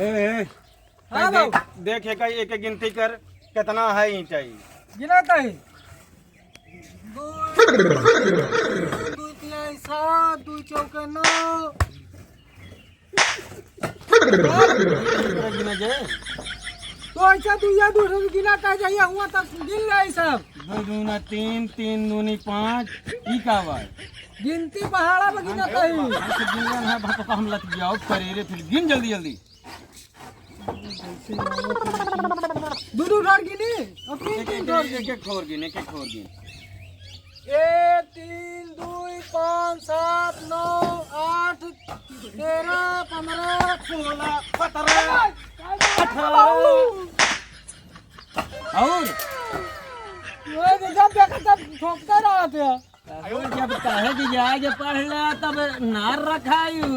ए, हाँ देख देख एक एक गिनती कर कितना है ईंट है। गिनाता है 2 3 7 2 चौके 9 गिना जाए तो ऐसा तू या दूसरे गिनाता जाइए हुआ तक गिन रहे सब 2 दूना 3 3 दूनी 5 ई का बात गिनती पहाड़ा में गिनाता है। गिनन है भात हम लग जाओ करेरे फिर गिन जल्दी जल्दी। दो ढोर गिनी और तीन ढोर एक एक खोर गिन 1 3 2 5 7 9 8 13 15 16 17 18 और ये जब देखा तब ठोकता रहा था। जब कहे कि जाके पढ़ ले तब नार रखायु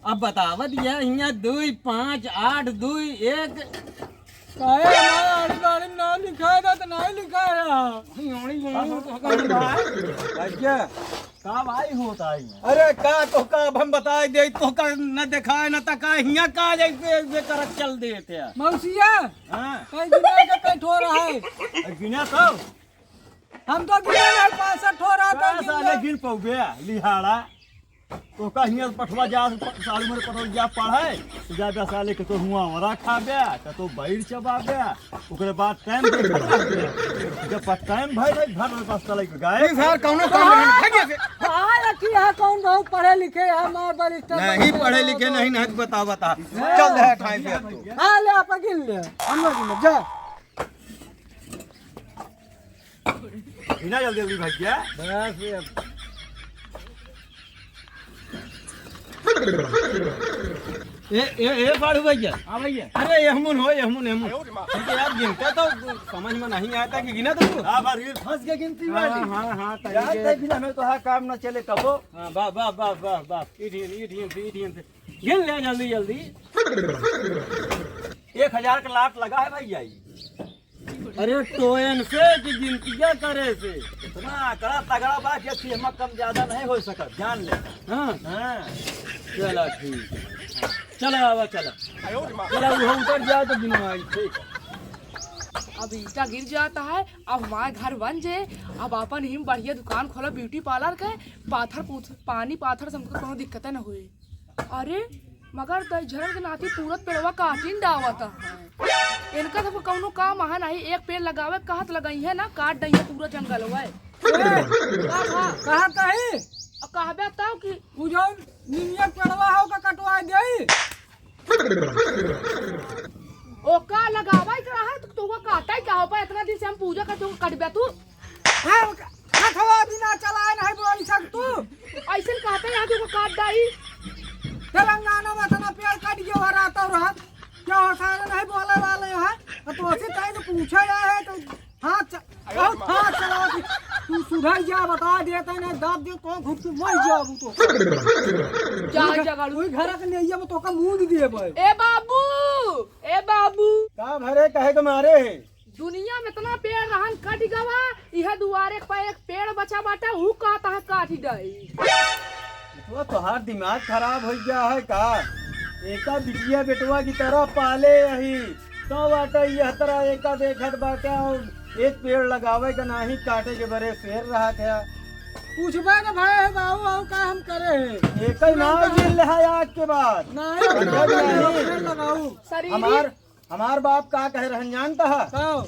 अब बतावत ये यहाँ 2 5 8 2 1 काहे हमारा आड़ी ना लिखा था तो नहीं लिखा अच्छा का भाई होता है। अरे का तो का हम बताए दे तो का न दिखाए न तका हिया का जैसे कर चल देते। मौसिया हां कहीं गिना के कहीं ठो रहा है गिना तो हम तो गिने नहीं 65 हो रहा था साले गिन पौगे लिहाड़ा तो का हिया पठवा जा साल में पठवा जा पढ़े जा जा साले के तो हुआ वरा खाबे के तो बैर चबाबे ओकरे बाद टाइम जब टाइम भाई घर में पास चले गाय सर कौनो काम नहीं भागे से हां लकी है कौन बहुत पढ़े लिखे है मां बरिस्टर नहीं पढ़े लिखे नहीं बता बता चल है ठाई पे तू हां ले आप गिन ले हम लोग गिन जा बिना जल्दी जल्दी भैया बस ए बाड़ू भैया हां भैया अरे यहमुन हो यहमुन ठीक है यार गिनते तो समझ में नहीं आता कि गिना तो हां बार ये फंस के गिनती वाली हां यार बिना में तो हां काम न चले कबो हां वाह इडियन गिन ले जल्दी जल्दी 1000 का लाट लगा है भैया। अरे टोयन से कि गिनतियां करे से इतना कड़ा तगड़ा बात ये थी हम कम ज्यादा नहीं हो सका जान ले। हां चला ठीक है चला आवा चला चला वो उतर जाए तो गिनवाई ठीक। अब ईटा गिर जाता है अब हमारे घर बन जाए अब अपन ही बढ़िया दुकान खोला ब्यूटी पार्लर के पानी पाथर से हमको कोनो दिक्कत न हुई। अरे मगर झरन के नाती पूरत पेड़वा काटिन डावता है इनका तो कौनो काम है नहीं एक पेड़ लगावे कहत लगाई है ना काट दई है पूरा जंगल हुआ कहा कही कहबे तब कि बुझो निमिया पेड़वा हो का कटवा देई ओ का लगावा इतना है तो वो काटा ही का हो पा इतना दिन से हम पूजा करते हो कटबे तू हां हथवा बिना चलाए नहीं बोल सक तू ऐसे कहते यहाँ तो काट दाई तेलंगाना में इतना पेड़ काट के हो रहा था रहा क्या हो सारे नहीं बोले वाले हैं तो उसी टाइम तो पूछा जाए है तो हां चला तू सुधार जा बता देते ने दाब दे तो घुट के मर जाबू तो जा जगह कोई घर के नहीं है तो का मुंह दे भाई ए बाबू का भरे कहे के मारे है दुनिया में इतना पेड़ रहन कट गवा यह दुआरे पे एक पेड़ बचा बाटा हु कहता है काट दई तो तोहार दिमाग खराब हो गया है का एका बिटिया बेटवा की तरह पाले यही तो बाटा यह तरह एका देखत बाटा एक पेड़ लगावे का नहीं काटे के बरे फेर रहा था पूछबे ना भाई बाबू का हम करे है एक ही नाव जिल है आज के बाद नहीं लगाऊ हमार बाप का कह रहन जानता है कहो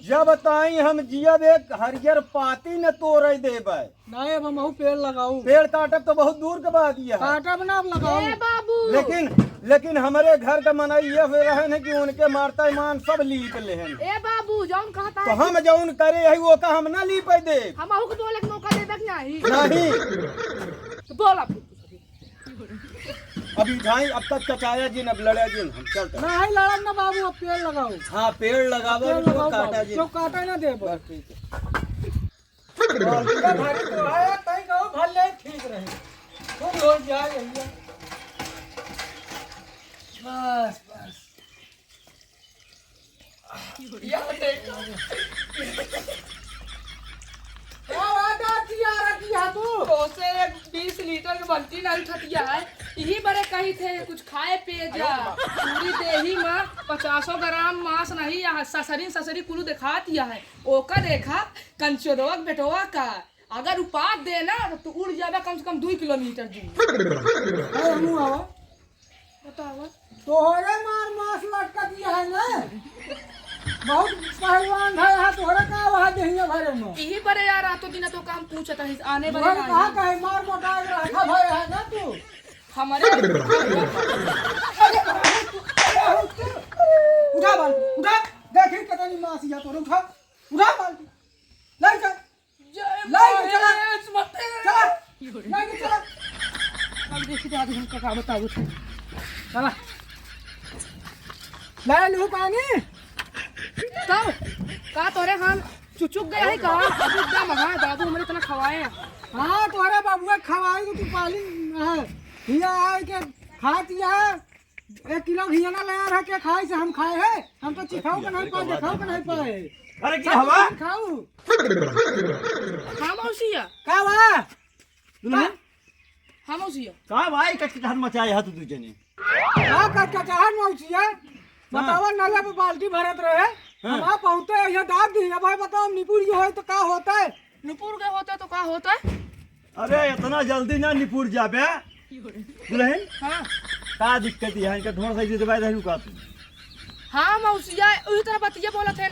जब ताई हम जियब एक हरियर पाती न तोड़ देबै नहीं अब हम पेड़ लगाऊ पेड़ काटब तो बहुत दूर के बात यह काटब ना लगाऊ ए बाबू लेकिन हमारे घर का मनाई ये हो रहे हैं कि उनके मारता ईमान सब लीप लेहन ए बाबू जौन कहता तो है हम जौन करे है वो का हम ना लीप दे हम आहू को बोले मौका देबे कि नहीं तो बोल अब अभी ढाई अब तक कचाया जिन अब लड़े जिन हम चलते नहीं लड़ब ना बाबू अब पेड़ लगाऊ हाँ पेड़ लगावे तो काटा जिन जो काटे ना दे बस ठीक है भारी तो है तई कहो भले ठीक रहे खूब हो जाए भैया बस यार देखो क्या वादा किया रखी है तू तो से 20 लीटर की बाल्टी नहीं खटिया है यही बड़े कही थे कुछ खाए पिए जा पूरी देही में 50 ग्राम मांस नहीं यहाँ ससरी कुलू दिखा दिया है ओका देखा कंचोदवा बेटवा का अगर उपात देना तो उड़ जाएगा कम से कम 2 किलोमीटर दूर। बताओ तोहरे मार मांस लटका दिया है ना बहुत पहलवान है यहाँ तोहरे का वहाँ देहिए भरे में यही बड़े यार रातों दिन तो काम पूछा था आने तोहरे वाले कहाँ कहे मार मोटा रखा भय है ना तू हमारे उठा बाल्टी उठा देखी कितनी मासी है तोरे उठा बाल्टी ले चल चला अब देखिए दादी हमको क्या बताओ चला ले लू पानी तब का तोरे हम चुचुक गया है कहा अभी एकदम हाँ बाबू हमारे इतना खवाए हैं। हाँ तोरे बाबुआ खवाई तू पाली है हिया आए के खा दिया है 1 किलो घिया ना ले रहा के खाई से हम खाए है हम तो चिखाओ के नहीं पाए देखाओ के नहीं पाए अरे क्या हवा खाऊ हाँ मौसिया का बा दुल्हन हाँ मौसिया का भाई कचकचाहट मचाया है तू जने का कचकचाहट मौसी है बतावा नाला पे बाल्टी भरत रहे हम आ पहुंचे यहाँ दाब दी अब भाई बताओ निपुर जो है तो का होता है नुपुर गए होता तो क्या होता है। अरे इतना जल्दी ना निपुर जाबे दुल्हन हाँ का दिक्कत है इनका थोड़ा सा इज्जत दबाए रहू का तू हाँ मौसिया उसी तरह बतिया बोला थे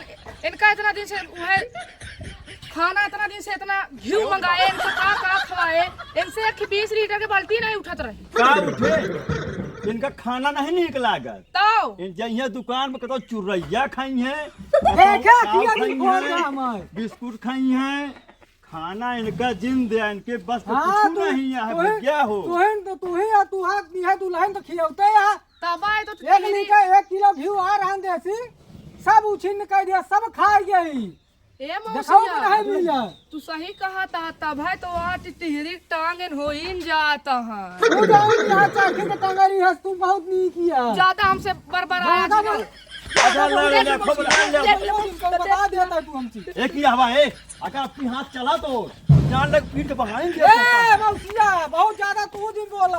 इनका इतना दिन से वह खाना इतना दिन से इतना घी मंगाए इनको का खवाए इनसे 20 लीटर के बाल्टी नहीं उठत रहे का उठे इनका खाना नहीं निक लागत तो इन जइया दुकान में कतो चुरैया खाई है देखा किया की बोल रहा हमार बिस्कुट खाई है खाना इनका जिंद है इनके बस तो हाँ, कुछ नहीं है क्या हो तुहन तो तुहे या तू हाथ दी है दुल्हन तो खियौते है तब आए तो 1 लीटर 1 किलो घी आ रहा देसी सब उछिन कर दिया सब खा गई ए देखो कि मौसिया नहीं मिला तू सही कहा था तब है तो आज टिहरी टांगन हो इन जाता है तू जाओ यहाँ चाखे के टंगरी है तू बहुत नी किया ज्यादा हमसे बरबराया बागा अच्छा ले खबर बता देता तू हमसे एक ही हवा है अगर अपनी हाथ चला तो जान लग पीठ बहाएंगे ए मौसिया बहुत ज्यादा तू दिन बोला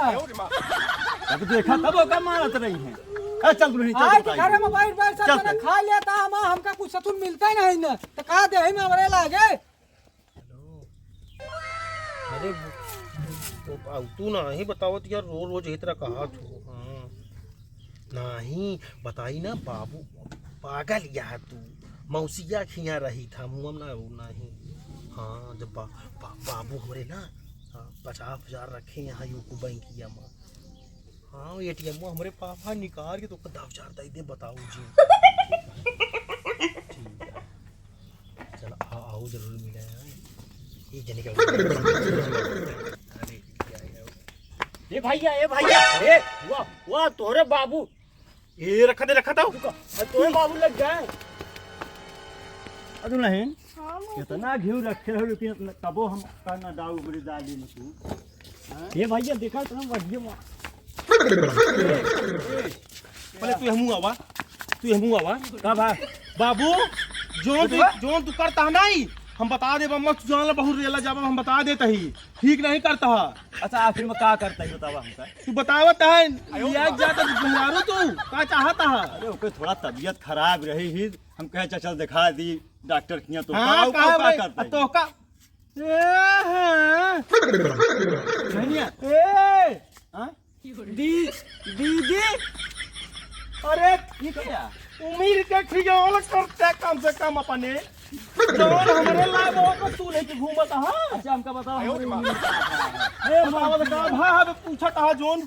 अब देखा तब का मारत रही है अरे चल तू नहीं आज चल घर में बैठ बैठ सब मैंने खा लेता हम हमका कुछ सतुन मिलता ही नहीं ना तो का दे में हमरे लागे अरे तू नहीं बताओ तो यार रोज रोज इस तरह कहा तू नहीं बताई ना बाबू पागल यार तू मौसिया खिया रही था मुँह ना नहीं हाँ जब बाबू हमारे ना 50,000 रखे यहाँ यूको बैंकिया में हाँ ATM में हमारे पापा निकाल के तो 10,000 दे दे बताओ जी ठीक है चल आओ जरूर मिले ये जने का ए भैया ए वाह तोरे बाबू ये रखा था तोरे बाबू लग गए अदु नहीं कितना घी रखे हो लेकिन तबो हम कहना दाऊ बड़ी डाली न तू ये भैया देखा इतना बढ़िया पहले तू हमू आवा का भाई बाबू जोन तू करता नहीं हम बता दे बम्मा तू जान बहुत रेला जाब हम बता देता ही ठीक नहीं करता अच्छा आखिर में का करता है बतावा हमका तू बतावत है लिया जाता गुजारो तू का चाहता है अरे ओके थोड़ा तबीयत खराब रही ही हम कहे चल दिखा दी डॉक्टर किया तो हाँ का करता है तो का दीदी अरे उम्मीद के खियाल करते कम से कम अपने जौन हमारे लाभ को तू लेके घूमत हा अच्छा हमका बताओ ए बाबा का भाई पूछा था जोन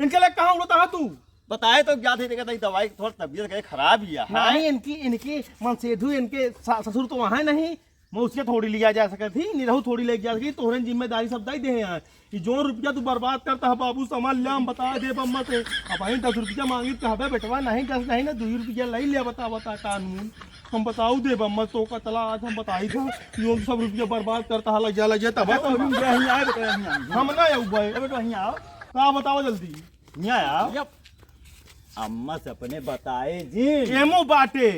इनके लिए कहां उड़ता है तू बताए तो क्या थे कहता दवाई थोड़ा तबीयत खराब ही है नहीं इनकी मनसेधु इनके ससुर तो वहां नहीं मौसिया थोड़ी लिया जा सके थी निरहू थोड़ी लेके जा सकी तोहरे जिम्मेदारी सब दे दे हैं कि जो रुपया तू बर्बाद करता है बाबू समझ ले हम बता दे बम्मा से अब वहीं 10 रुपया मांगी तो हबे बेटवा नहीं 10 नहीं ना 2 रुपया ले लिया बता कानून हम बताऊ दे बम्मा तो का तला आज हम बताई था जो सब रुपया बर्बाद करता है लग जा तब यहीं आए बेटा यहीं हम ना आऊ भाई बेटा यहीं आओ का बताओ जल्दी यहाँ आओ अम्मा से अपने बताए जी एमो बाटे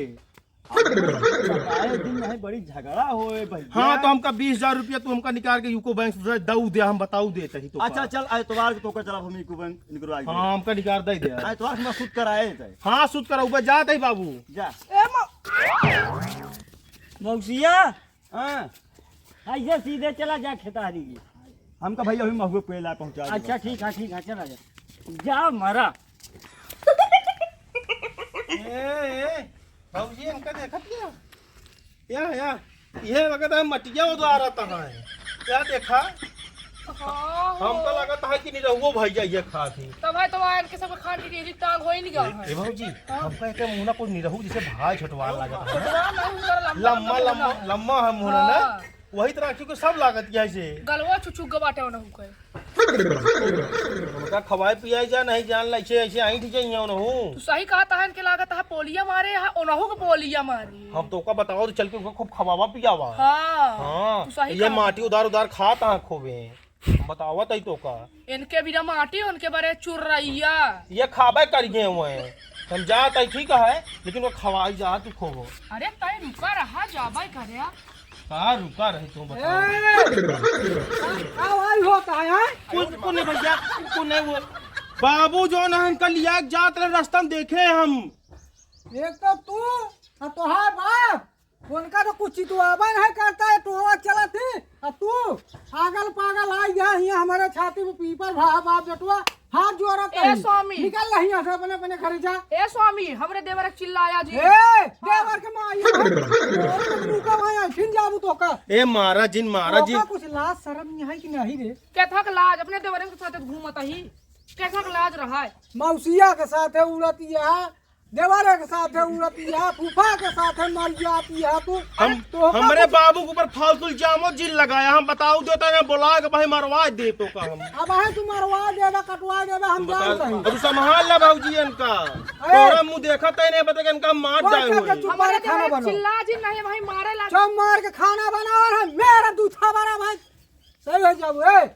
आए दिन नहीं बड़ी झगड़ा होए भैया। हाँ तो हमका 20,000 रुपया तू हमका निकाल के यूको बैंक से दऊ दे, हम बताऊ देते ही तो। अच्छा चल एतवार को चला हम यूको बैंक निकलवा के। हाँ हमका निकाल दे दे। एतवार में सूद कराए थे। हाँ सूद करा ऊपर जात है बाबू। जा ए मौसिया हाँ ऐसे सीधे चला जा खेतारी की। हमका भैया अभी महुए पे ला पहुंचा। अच्छा ठीक है चला जा जा मरा। बाबूजी हमका देखा क्या ये लगता है मटिया वो आ रहा है क्या देखा। हमका लगता है कि नहीं रहुओ भैया ये खा थी तब है तो आयन के सब खान की तेरी टांग हो ही नहीं गया है। बाबूजी हमका एक मुंह ना कोई नहीं रहू जैसे भाई छोटवाल लगा है। छोटवा नहीं उधर लम्मा लम्मा लम्मा है मुंह ना वही तरह क्योंकि सब लागत क्या से गलवा चुचुक के बाटे ना हुके। हमका खवाए पियाई जा नहीं जान ला ऐसे ऐसे आई ठीक है ना हूं। तू सही कहा था इनके लागत है पोलिया मारे है ओनहु के पोलिया मारी। हम तो का बताओ तो चल के खूब खवावा पियावा। हां हाँ तू सही ये कहा। माटी उधार उधार खाता है खूबे बतावा तई तो का इनके बिना माटी उनके बारे चुर्रैया। ये खाबे करिए हुए हम जात है ठीक है लेकिन वो खवाई जा तू खूब। अरे तय रुका रहा जाबा करे कहाँ रुका रहे तुम बताओ। आई होता है कुछ नहीं भैया कुछ नहीं हुआ। बाबू जो ना हमका लिया जात रहे रास्ता में देखे हम। एक तो तू और तोहार बाप उनका तो कुछ चितवाबा नहीं करता है। टोवा चला थी और तू पागल पागल आई यहाँ हमारे छाती में पीपर भा बाप जटुआ हाथ जोड़ा ए स्वामी निकल रही है अपने अपने घर जा। ए स्वामी हमरे देवर चिल्लाया जी। ए देवर के माई तू का भाई फिर जाबू तो का ए महाराज जिन महाराज जी कुछ लाज शर्म नहीं है कि नहीं रे। कैथक लाज अपने देवर के साथ घूमता ही कैथक लाज रहा है। मौसिया के साथ है उड़ती है देवर के साथ है उड़ती है फूफा के साथ है मर जाती है तू तो हमारे बाबू के ऊपर फालतू जामो जिल लगाया हम बताऊ देता है बोला के भाई मरवा दे तो का हम अब है तू मरवा देगा कटवा देगा हम जानते हैं। अब संभाल ला बाबूजी इनका तोरा मुंह देखा तय नहीं पता कि इनका मार जाए हुए। हमारे खाना देवर बनाओ चिल्ला जी नहीं भाई मारे ला चम मार के खाना बना और मेरा दूधा बना भाई सही हो जाओ ए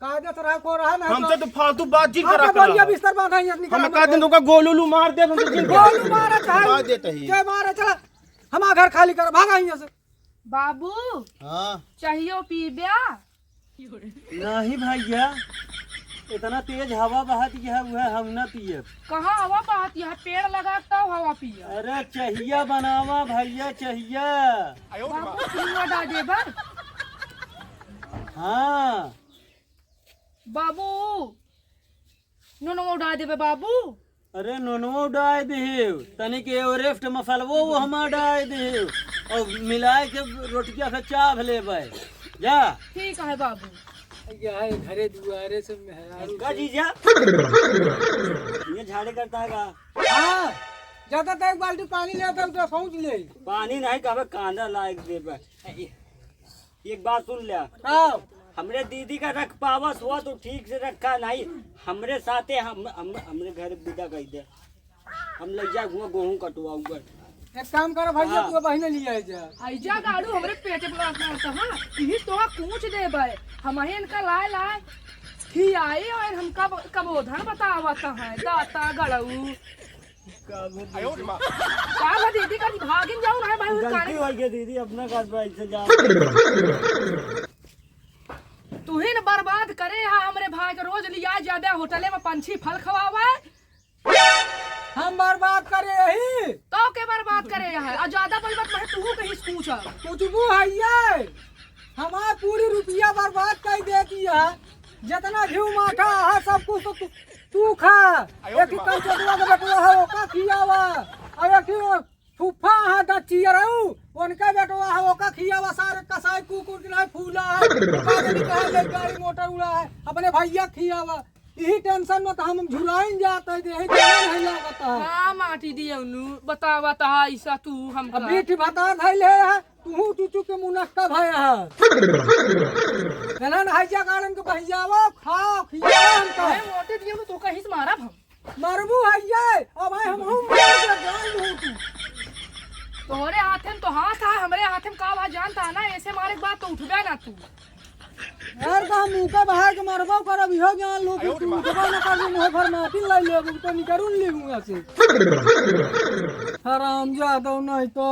कायदे से रखो रहा नहीं हमसे तो फालतू बातचीत कर बढ़िया रहा बिस्तर बांधा है निकल हम कह दिन तो गोलूलू मार दे हम तो जिन गोलू मारे मार चाहे देते ही के मारे चला हमारा घर खाली कर भागा यहां से। बाबू हाँ चाहिए पीब्या नहीं भैया इतना तेज हवा बहती है वह हम न पिए। कहाँ हवा बहती है पेड़ लगाता हवा पिया। अरे चाहिए बनावा भैया चाहिए। बाबू चुनुआ डाल दे बर हाँ बाबू नो डाल देबे बाबू। अरे नोनो डाय दे तनिक एवरेस्ट मसालवो वो हम डाय दे और मिलाए के रोटिया से चाव लेबै जा। ठीक है बाबू। ये घरे दुआरे से मेहरारू का जीजा ये झाड़े करता है का। हां ज्यादा तो एक बाल्टी पानी ले तो पहुंच ले पानी नहीं कहबे कांदा लायक देबै। एक बात सुन ले हां हमरे दीदी का रख पावस हुआ तो ठीक से रखा नहीं हमरे साथे हमरे घर विदा कर दे हम ले जा गेहूं कटवाऊंगा। एक काम करो भैया तू बहिन लिया जा आइजा गाड़ू हमरे पेटे पर रखना हां इही तोहा पूछ देबे हम इनका लाए ही आई और हमका कबोधन बतावत है दाता गड़ऊ का दीदी का भागिन जाऊ ना भाई गलती हो गई दीदी अपना घर पे ऐसे जा। तू ही न बर्बाद करे है हमरे भाई के रोज लिया ज्यादा होटले में पंछी फल खवावे हम बर्बाद करे ही तो के बर्बाद करे है और ज्यादा बर्बाद मैं तू कहीं पूछा कुछबू है ये हमारा पूरी रुपया बर्बाद कर देती है जितना घी माठा है सब कुछ तो तू खा एक ही कल चटवा के बेटवा है ओका खियावा और एक ही फूफा है दचिया रहू उनका बेटवा है ओका खियावा सारे कसाई कुकुर के नहीं फूला है कागनी कहा ले गाड़ी मोटर उड़ा है अपने भैया खियावा यही टेंशन में तो हम झुराइन जाते हैं यही टेंशन नहीं लगता है। हां माटी दिए उनु बतावा ता ऐसा तू हम अब बीठ बता धैले है तू चुचू के मुनक्का भय है नलन हैजा कारण के भैयावा खाओ खियावा हमका मैं मोटे दिए तो कहीं से मारा हम मरबू हैया अब हम मार के गाल हो तू तोहरे हाथ में तो हाथ है हमरे हाथ में का बात जानता है ना ऐसे मारे के बाद तो उठबे ना तू यार का मुंह का बाहर के मारबो करब इहो ज्ञान लो कि तू उठबा न कर मुंह भर माटी लाई लेबू तो निकरून लेबूंगा से हराम जादो नहीं तो